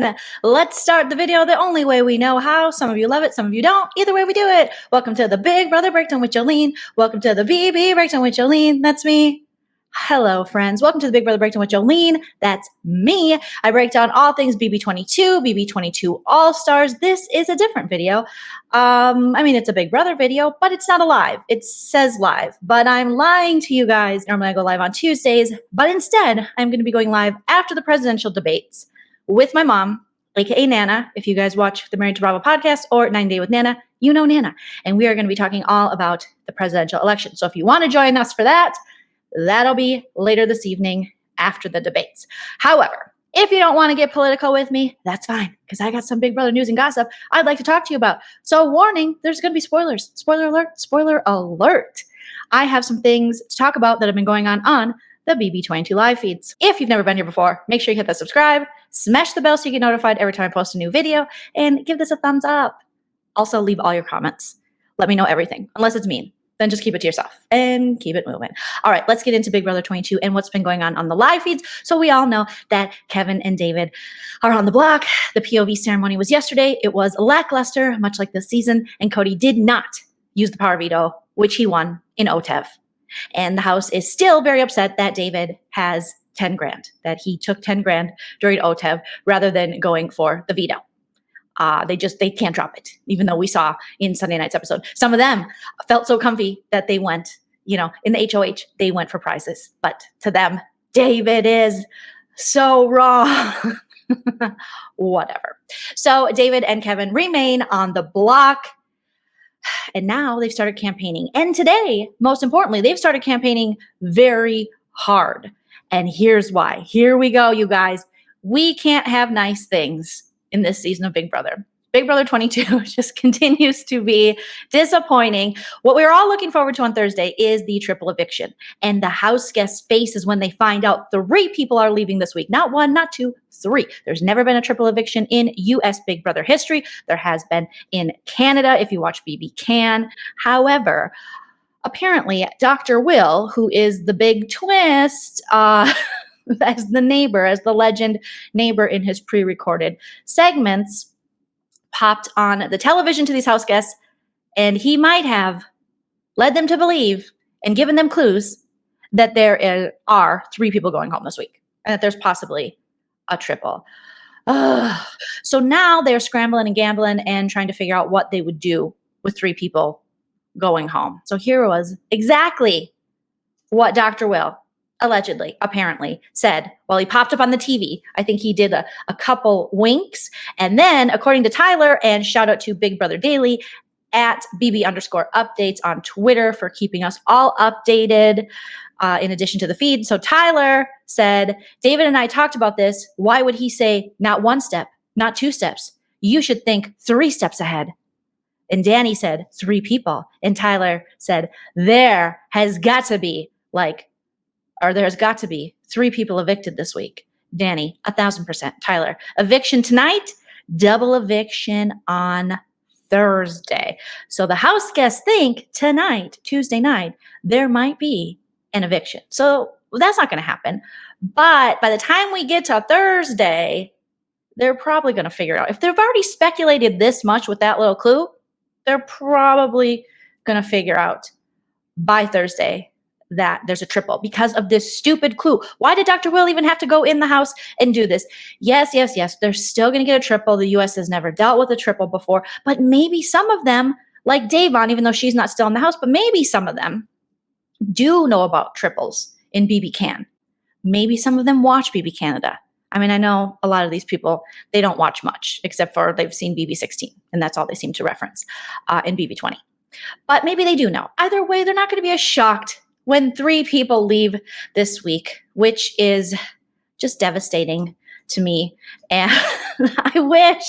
everyone. Let's start the video the only way we know how. Some of you love it, some of you don't. Either way we do it. Welcome to the Big Brother Breakdown with Joleen. Welcome to the BB Breakdown with Joleen. That's me. Hello, friends. Welcome to the Big Brother Breakdown with Joleen. That's me. I break down all things BB22, BB22 All-Stars. This is a different video. It's a Big Brother video, but it's not a live. It says live, but I'm lying to you guys. Normally I go live on Tuesdays, but instead I'm going to be going live after the presidential debates with my mom, aka Nana. If you guys watch the Married to Bravo podcast or 9 Day with Nana, you know Nana. And we are going to be talking all about the presidential election. So if you want to join us for that, that'll be later this evening after the debates. However, if you don't want to get political with me, that's fine, because I got some Big Brother news and gossip I'd like to talk to you about. So warning, there's going to be spoilers. Spoiler alert, spoiler alert. I have some things to talk about that have been going on the BB22 live feeds. If you've never been here before, make sure you hit that subscribe, smash the bell so you get notified every time I post a new video, and give this a thumbs up. Also, leave all your comments. Let me know everything, unless it's mean. Then just keep it to yourself and keep it moving. All right, let's get into Big Brother 22 and what's been going on the live feeds. So we all know that Kevin and David are on the block. The POV ceremony was yesterday. It was lackluster, much like this season, and CODY did not use the power veto, which he won in OTEV. And the house is still very upset that David has 10 grand, that he took 10 grand during OTEV rather than going for the veto. They can't drop it, even though we saw in Sunday night's episode. Some of them felt so comfy that they went, in the HOH, they went for prizes. But to them, David is so wrong. Whatever. So David and Kevin remain on the block. And now they've started campaigning. And today, most importantly, they've started campaigning very hard. And here's why. Here we go, you guys. We can't have nice things in this season of Big Brother. Big Brother 22 just continues to be disappointing. What we're all looking forward to on Thursday is the triple eviction. And the house guest faces when they find out 3 people are leaving this week. Not 1, not 2, 3. There's never been a triple eviction in U.S. Big Brother history. There has been in Canada, if you watch BB Can. However, apparently Dr. Will, who is the big twist, as the neighbor, as the legend neighbor in his pre-recorded segments, popped on the television to these house guests, and he might have led them to believe and given them clues that there are 3 people going home this week and that there's possibly a triple. So now they're scrambling and gambling and trying to figure out what they would do with 3 people going home. So here was exactly what Dr. Will allegedly, apparently, said while he popped up on the TV. I think he did a couple winks. And then, according to Tyler, and shout out to Big Brother Daily at BB_updates on Twitter for keeping us all updated in addition to the feed. So Tyler said, David and I talked about this. Why would he say not 1 step, not 2 steps? You should think 3 steps ahead. And Danny said 3 people. And Tyler said, there has got to be there's got to be 3 people evicted this week. Danny, 1,000%. Tyler, eviction tonight, double eviction on Thursday. So the house guests think tonight, Tuesday night, there might be an eviction. So that's not going to happen. But by the time we get to Thursday, they're probably going to figure it out. If they've already speculated this much with that little clue, they're probably going to figure out by Thursday that there's a triple because of this stupid clue. Why did Dr. Will even have to go in the house and do this? Yes. They're still going to get a triple. The U.S. has never dealt with a triple before, but maybe some of them, like Davon, even though she's not still in the house, but maybe some of them do know about triples in BB Can. Maybe some of them watch BB Canada. I know a lot of these people, they don't watch much except for they've seen BB 16, and that's all they seem to reference in BB 20. But maybe they do know. Either way, they're not going to be as shocked when 3 people leave this week, which is just devastating to me. And I wish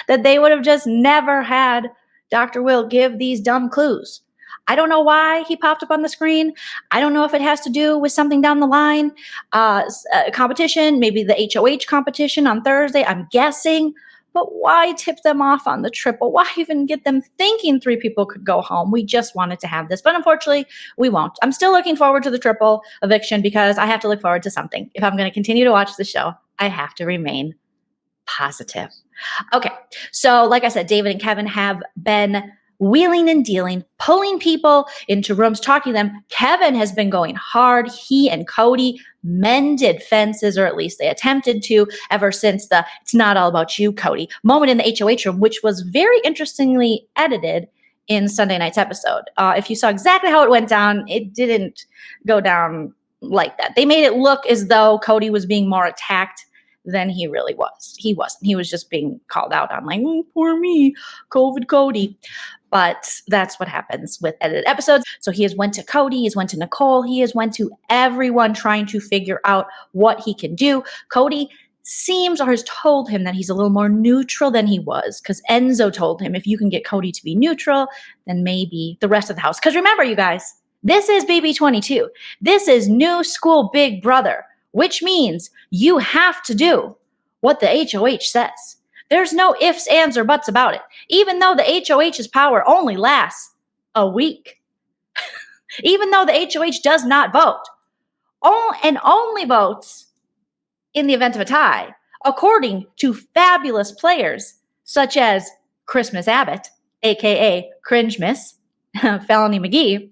that they would have just never had Dr. Will give these dumb clues. I don't know why he popped up on the screen. I don't know if it has to do with something down the line, competition, maybe the HOH competition on Thursday, I'm guessing. But why tip them off on the triple? Why even get them thinking 3 people could go home? We just wanted to have this. But unfortunately, we won't. I'm still looking forward to the triple eviction because I have to look forward to something. If I'm going to continue to watch the show, I have to remain positive. Okay, so like I said, David and Kevin have been wheeling and dealing, pulling people into rooms, talking to them. Kevin has been going hard. He and Cody mended fences, or at least they attempted to, ever since the "it's not all about you, Cody" moment in the HOH room, which was very interestingly edited in Sunday night's episode. If you saw exactly how it went down, it didn't go down like that. They made it look as though Cody was being more attacked than he really was. He wasn't. He was just being called out on like, "Oh, poor me, COVID Cody." But that's what happens with edited episodes. So he has went to Cody, he has went to Nicole, he has went to everyone trying to figure out what he can do. Cody seems or has told him that he's a little more neutral than he was, because Enzo told him if you can get Cody to be neutral, then maybe the rest of the house. Because remember, you guys, this is BB22. This is new school Big Brother, which means you have to do what the HOH says. There's no ifs, ands, or buts about it. Even though the HOH's power only lasts a week. Even though the HOH does not vote. And only votes in the event of a tie, according to fabulous players such as Christmas Abbott, aka Cringe Miss, Felony McGee.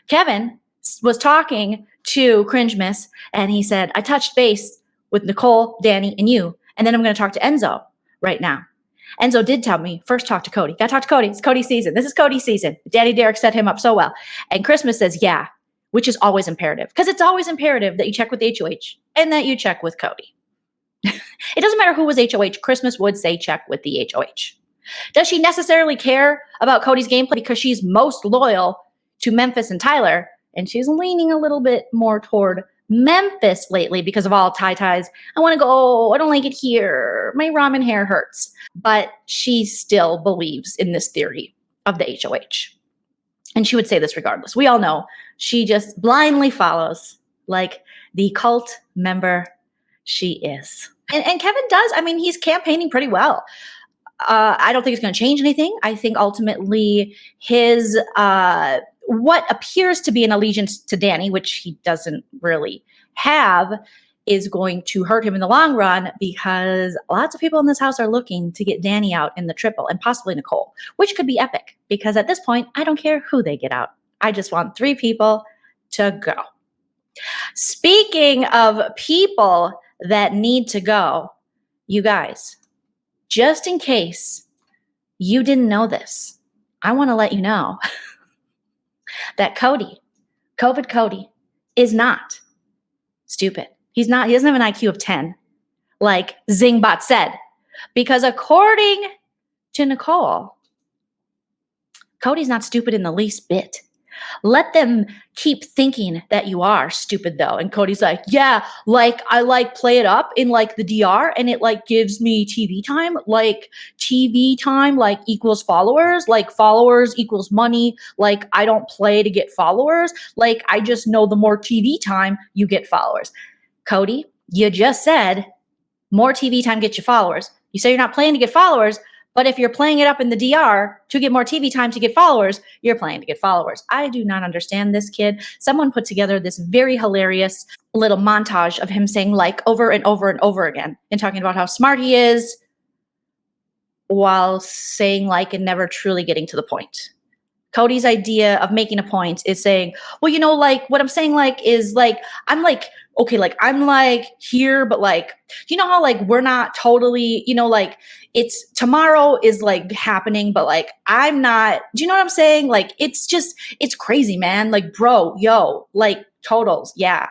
Kevin was talking to Cringe Miss, and he said, "I touched base with Nicole, Danny, and you, and then I'm going to talk to Enzo right now." Enzo did tell me, first talk to Cody. Got to talk to Cody. It's Cody's season. This is Cody's season. Daddy Derek set him up so well. And Christmas says, yeah, which is always imperative. Because it's always imperative that you check with the HOH and that you check with Cody. It doesn't matter who was HOH. Christmas would say check with the HOH. Does she necessarily care about Cody's gameplay because she's most loyal to Memphis and Tyler? And she's leaning a little bit more toward Memphis lately because of all ties. I want to go. I don't like it here. My ramen hair hurts. But she still believes in this theory of the HOH. And she would say this regardless. We all know she just blindly follows like the cult member she is. And Kevin does. I mean, he's campaigning pretty well. I don't think it's going to change anything. I think ultimately his what appears to be an allegiance to Danny, which he doesn't really have, is going to hurt him in the long run, because lots of people in this house are looking to get Danny out in the triple, and possibly Nicole, which could be epic, because at this point, I don't care who they get out. I just want 3 people to go. Speaking of people that need to go, you guys, just in case you didn't know this, I want to let you know that Cody, COVID Cody, is not stupid. He's not. He doesn't have an IQ of 10, like Zingbot said, because according to Nicole, Cody's not stupid in the least bit. Let them keep thinking that you are stupid, though. And Cody's like, yeah, like I like play it up in like the DR, and it like gives me TV time, like TV time like equals followers, like followers equals money. Like I don't play to get followers. Like I just know the more TV time you get followers. Cody, you just said more TV time gets you followers. You say you're not playing to get followers, but if you're playing it up in the DR to get more TV time to get followers, you're playing to get followers. I do not understand this kid. Someone put together this very hilarious little montage of him saying like over and over and over again and talking about how smart he is while saying like and never truly getting to the point. Cody's idea of making a point is saying, well, you know, like what I'm saying like is like, I'm like, okay, like I'm like here, but like, you know how like we're not totally, you know, like it's tomorrow is like happening, but like I'm not, do you know what I'm saying? Like it's just, it's crazy, man. Like, bro, yo, like totals. Yeah.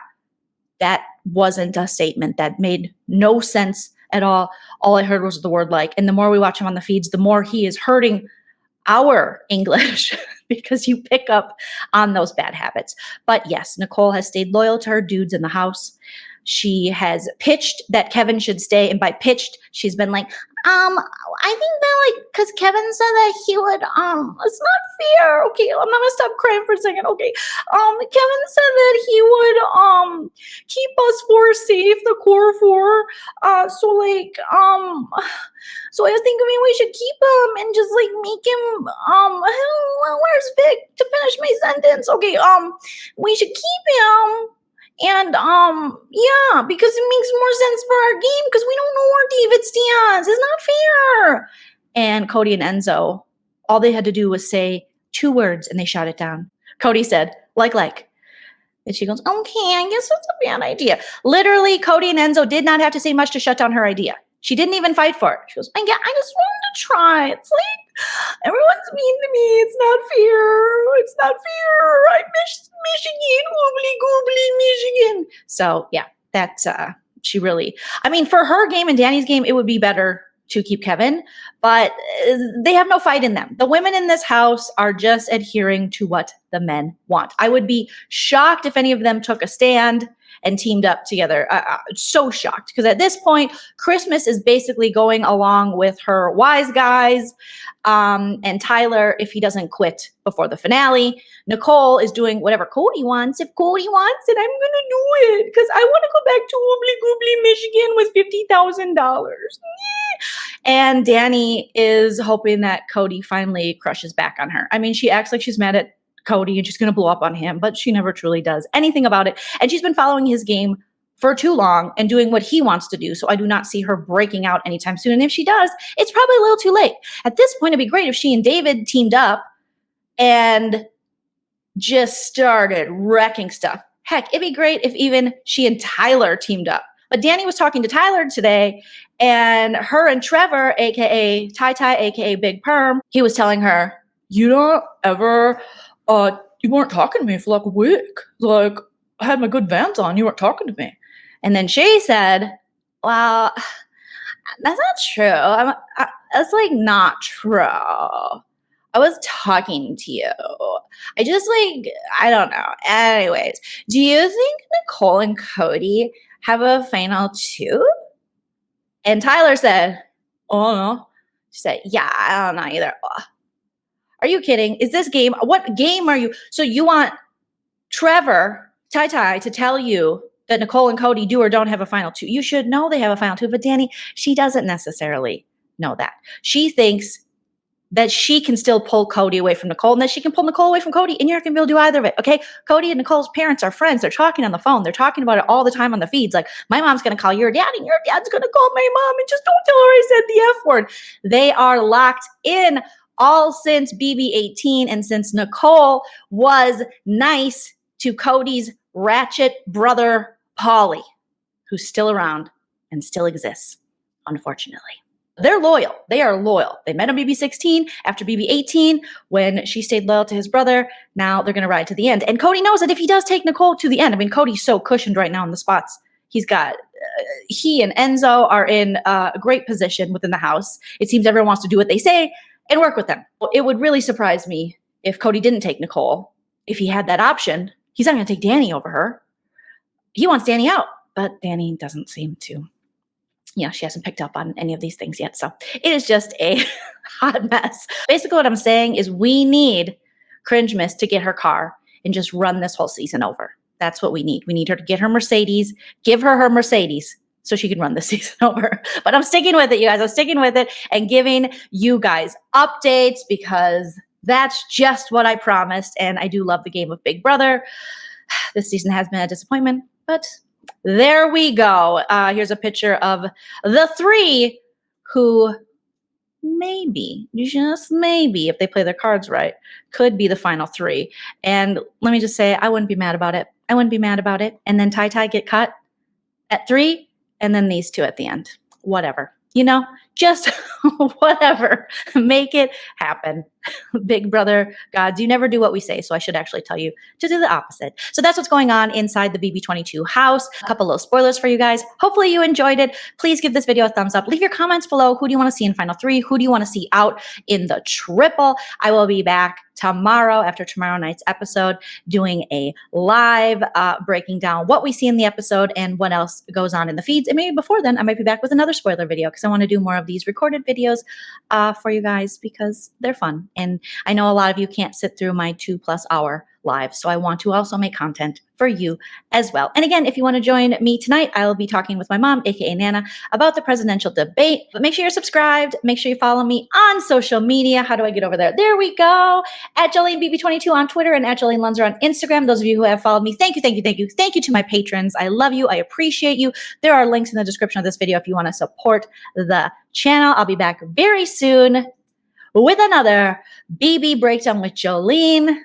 That wasn't a statement that made no sense at all. All I heard was the word like, and the more we watch him on the feeds, the more he is hurting our English because you pick up on those bad habits. But yes, Nicole has stayed loyal to her dudes in the house. She has pitched that Kevin should stay. And by pitched, she's been like, I think that like, cause Kevin said that he would, it's not fair. Okay. I'm not gonna stop crying for a second. Okay. Kevin said that he would, keep us 4 safe, the core 4. So like, so I was thinking maybe we should keep him and just like make him, where's Vic to finish my sentence? Okay. We should keep him And yeah, because it makes more sense for our game because we don't know where David stands. It's not fair. And Cody and Enzo, all they had to do was say 2 words and they shot it down. Cody said, like. And she goes, okay, I guess that's a bad idea. Literally, Cody and Enzo did not have to say much to shut down her idea. She didn't even fight for it. She goes, I just wanted to try. It's like, everyone's mean to me. It's not fair. It's not fair. I miss Michigan. Goobly, Michigan. So, yeah, that's, she really, I mean, for her game and Danny's game, it would be better to keep Kevin, but they have no fight in them. The women in this house are just adhering to what the men want. I would be shocked if any of them took a stand and teamed up together. So shocked, because at this point, Christmas is basically going along with her wise guys and Tyler if he doesn't quit before the finale. Nicole is doing whatever Cody wants. If Cody wants it, I'm going to do it because I want to go back to Oobly Goobly, Michigan with $50,000. And Danny is hoping that Cody finally crushes back on her. I mean, she acts like she's mad at Cody and she's going to blow up on him, but she never truly does anything about it. And she's been following his game for too long and doing what he wants to do. So I do not see her breaking out anytime soon. And if she does, it's probably a little too late. At this point, it'd be great if she and David teamed up and just started wrecking stuff. Heck, it'd be great if even she and Tyler teamed up. But Danny was talking to Tyler today, and her and Trevor, aka Ty, aka Big Perm, he was telling her, you don't ever, you weren't talking to me for like a week. Like, I had my good Vans on, you weren't talking to me. And then Shay said, well, that's not true. That's like not true. I was talking to you. I just like, I don't know. Anyways, do you think Nicole and Cody have a final 2? And Tyler said, oh no. She said, yeah, I don't know either. Are you kidding? Is this game? What game are you? So you want Trevor, Ty to tell you that Nicole and Cody do or don't have a final 2. You should know they have a final 2, but Danny, she doesn't necessarily know that. She thinks that she can still pull Cody away from Nicole and that she can pull Nicole away from Cody, and you're not going to be able to do either of it, okay? Cody and Nicole's parents are friends. They're talking on the phone. They're talking about it all the time on the feeds. Like, my mom's going to call your dad and your dad's going to call my mom, and just don't tell her I said the F word. They are locked in all since BB18 and since Nicole was nice to Cody's ratchet brother, Paulie, who's still around and still exists, unfortunately. They're loyal. They are loyal. They met on BB16 after BB18 when she stayed loyal to his brother. Now they're going to ride to the end. And Cody knows that if he does take Nicole to the end, I mean, Cody's so cushioned right now in the spots. He's got, he and Enzo are in a great position within the house. It seems everyone wants to do what they say and work with them. It would really surprise me if Cody didn't take Nicole. If he had that option, he's not going to take Danny over her. He wants Danny out, but Danny doesn't seem to. You know, she hasn't picked up on any of these things yet. So it is just a hot mess. Basically what I'm saying is we need Cringe Miss to get her car and just run this whole season over. That's what we need. We need her to get her Mercedes, give her her Mercedes so she can run this season over. But I'm sticking with it, you guys. I'm sticking with it and giving you guys updates because that's just what I promised. And I do love the game of Big Brother. This season has been a disappointment, but there we go. Here's a picture of the 3 who maybe, just maybe, if they play their cards right, could be the final 3. And let me just say, I wouldn't be mad about it. I wouldn't be mad about it. And then Ty get cut at 3, and then these 2 at the end. Whatever. You know, just whatever. Make it happen. Big Brother gods, you never do what we say, so I should actually tell you to do the opposite. So that's what's going on inside the BB22 house. A couple little spoilers for you guys. Hopefully you enjoyed it. Please give this video a thumbs up. Leave your comments below. Who do you want to see in Final 3? Who do you want to see out in the triple? I will be back tomorrow after tomorrow night's episode doing a live breaking down what we see in the episode and what else goes on in the feeds. And maybe before then, I might be back with another spoiler video because I want to do more of these recorded videos for you guys because they're fun. And I know a lot of you can't sit through my 2+ hour lives. So I want to also make content for you as well. And again, if you want to join me tonight, I will be talking with my mom, aka Nana, about the presidential debate. But make sure you're subscribed. Make sure you follow me on social media. How do I get over there? There we go. At JoleenBB22 on Twitter and at Joleen Lunzer on Instagram. Those of you who have followed me, thank you, thank you, thank you. Thank you to my patrons. I love you. I appreciate you. There are links in the description of this video if you want to support the channel. I'll be back very soon with another BB Breakdown with Joleen.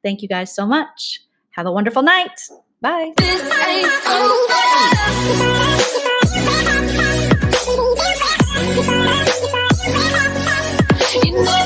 Thank you guys so much. Have a wonderful night. Bye. This ain't over. You know